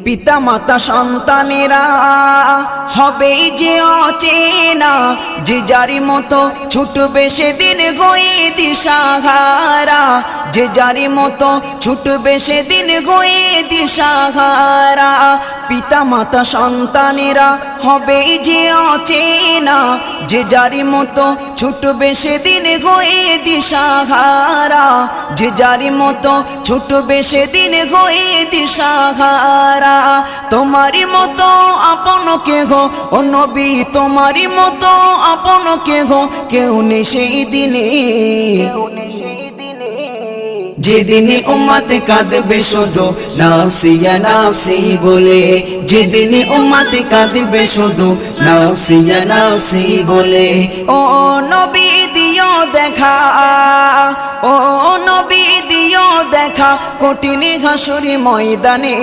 পিতা মাতা সন্তানেরা হবে যে অচেনা, যে যারি মতো ছুটবে সেদিন গয়ে দিশাহারা, যে যারি মতো ছুটবে সেদিন গয়ে দিশাহারা। পিতা মাতা সন্তানেরা হবে যে অচেনা, যে যারি মতো ছুটবে সেদিন গয়ে দিশাহারা, যে যারি মতো ছুটবে সেদিন গয়ে দিশাহারা। তোমারি মতো আপন কেহ ও নবী, তোমারি মতো আপন কেহ কেউ নেই সেই দিনে, যেদিনে উম্মত কাঁদবে শুধু নাফসি ইয়া নাফসি বলে, যেদিনে উম্মত কাঁদবে শুধু নাফসি ইয়া নাফসি বলে। ও নবী দিও দেখা, ও নবী দিও দেখা কঠিন হাসুরি ময়দানে।